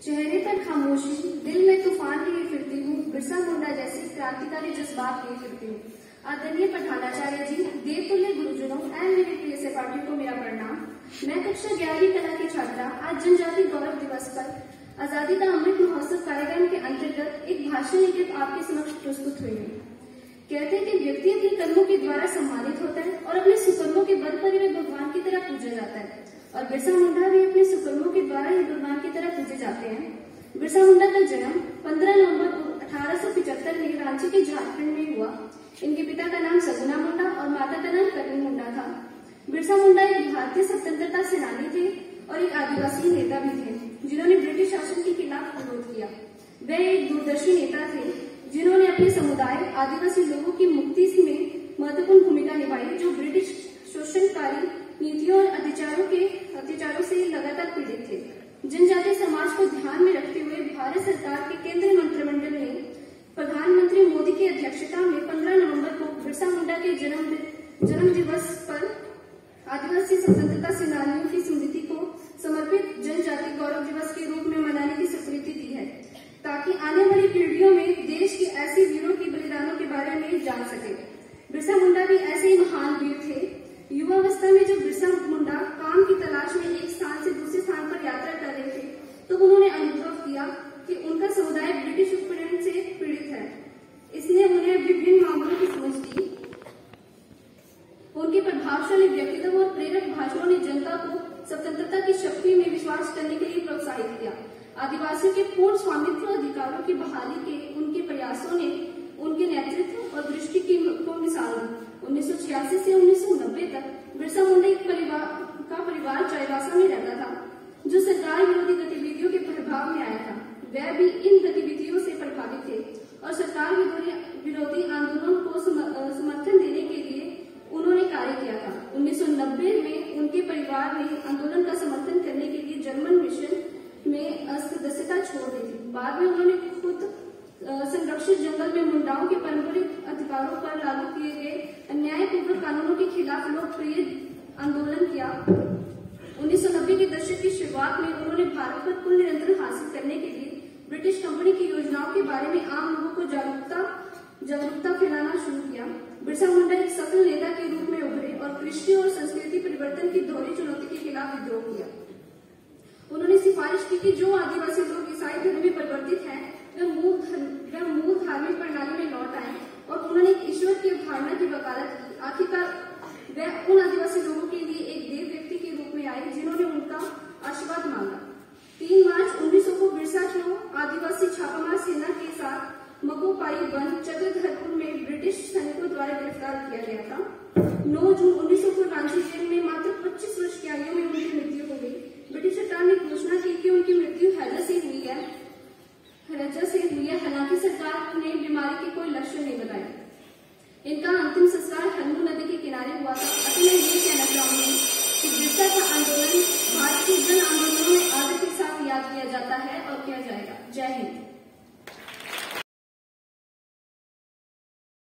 चेहरे पर खामोशी, दिल में तूफान लिए फिरती हूँ, बिरसा मुंडा जैसे क्रांतिकारी जज्बात लिए फिरती हूँ। आदरणीय प्रधानाचार्य जी, देवतुल्य गुरुजनों एवं मेरे प्रिय सहपाठियों को मेरा प्रणाम। मैं कक्षा 11वीं कला की छात्रा आज जनजाति गौरव दिवस पर आजादी का अमृत महोत्सव कार्यक्रम के अंतर्गत एक भाषण लेकर आपके समक्ष प्रस्तुत हुई हूँ। कहते हैं कि व्यक्ति अपने कर्मों के द्वारा सम्मानित होता है और अपने सुकर्मों के बल पर ही भगवान की तरह पूजा जाता है, और बिरसा मुंडा भी अपने सुकर्मों के द्वारा ही भगवान की तरह पूजे जाते हैं। बिरसा मुंडा का जन्म 15 नवंबर 1875 में रांची के झारखंड में हुआ। इनके पिता का नाम सगुना मुंडा और माता का नाम करनी मुंडा था। बिरसा मुंडा एक भारतीय स्वतंत्रता सेनानी थे और एक आदिवासी नेता भी थे, जिन्होंने ब्रिटिश शासन के खिलाफ विरोध किया। वे एक दूरदर्शी नेता थे, जिन्होंने अपने समुदाय आदिवासी लोगों की मुक्ति में महत्वपूर्ण भूमिका निभाई, जो ब्रिटिश शोषणकारी नीतियों और अत्याचारों से लगातार पीड़ित थे। जनजातीय समाज को ध्यान में रखते हुए भारत सरकार के केंद्रीय मंत्रिमंडल ने प्रधानमंत्री मोदी की अध्यक्षता में 15 नवंबर को बिरसा मुंडा के जन्म दिवस पर आदिवासी स्वतंत्रता सेनानियों की स्मृति को समर्पित जनजाति गौरव दिवस के रूप में मनाने की स्वीकृति दी है, ताकि आने वाली पीढ़ियों में देश के ऐसे वीरों के बलिदानों के बारे में जान सके। बिरसा मुंडा भी ऐसे ही महान वीर थे। युवावस्था में जब बिरसा मुंडा काम की तलाश में एक स्थान से दूसरे स्थान पर यात्रा कर रहे थे, तो उन्होंने अनुभव किया कि उनका समुदाय ब्रिटिश उत्पीड़न से पीड़ित है। इसने उन्हें विभिन्न मामलों की समझ दी। उनके प्रभावशाली व्यक्तित्व और प्रेरक भाषणों ने जनता को स्वतंत्रता की शक्ति में विश्वास करने के लिए प्रोत्साहित किया। आदिवासियों के पूर्ण स्वामित्व अधिकारों की बहाली के उनके प्रयासों ने उनके नेतृत्व और दृष्टि को मिसाल दी। 1986 से 1990 तक बिरसा मुंडा का परिवार चाईबासा में रहता था, जो सरकार विरोधी गतिविधियों के प्रभाव में आया था। वह भी इन गतिविधियों से प्रभावित थे और सरकार विरोधी आंदोलन को समर्थन देने के लिए उन्होंने कार्य किया था। 1990 में उनके परिवार ने आंदोलन का समर्थन करने के लिए जर्मन मिशन में सदस्यता छोड़ दी थी। बाद में उन्होंने खुद संरक्षित जंगल में मुंडाओं के पारंपरिक अधिकारों पर लागू किए गए अन्यायपूर्वक कानूनों के खिलाफ लोकप्रिय आंदोलन किया। 1990 के दशक की शुरुआत में उन्होंने भारत पर कुल नियंत्रण हासिल करने के लिए ब्रिटिश कंपनी की योजनाओं के बारे में आम लोगों को जागरूकता फैलाना शुरू किया। बिरसा मुंडा एक सफल नेता के रूप में उभरे और कृषि और संस्कृति परिवर्तन की दोहरी चुनौती के खिलाफ विद्रोह किया। उन्होंने सिफारिश की कि जो आदिवासी लोग ईसाई धर्म में परिवर्तित हैं, वह मूल धार्मिक प्रणाली में लौट आए, और उन्होंने एक ईश्वर की अवधारणा की वकालत की। आखिरकार वह उन आदिवासी लोगों के लिए एक देव व्यक्ति के रूप में आए, जिन्होंने उनका आशीर्वाद मांगा। 3 मार्च 1900 को बिरसा को आदिवासी छापामार सेना के साथ मकोपाई वन चक्रधरपुर में ब्रिटिश सैनिकों द्वारा गिरफ्तार किया गया था। 9 जून 1900 को रांची जेल में मात्र 25 वर्ष की आयु में उनकी मृत्यु हो गई। ब्रिटिश सरकार ने घोषणा की कि उनकी मृत्यु हैजा से हुई है, हालांकि सरकार ने बीमारी के कोई लक्षण नहीं बताए। इनका अंतिम संस्कार हल्मू नदी के किनारे हुआ था। अतः मैं ये कहना चाहूंगी कि बिरसा का आंदोलन भारत के जन आंदोलनों में आदर के साथ याद किया जाता है और किया जाएगा। जय हिंद।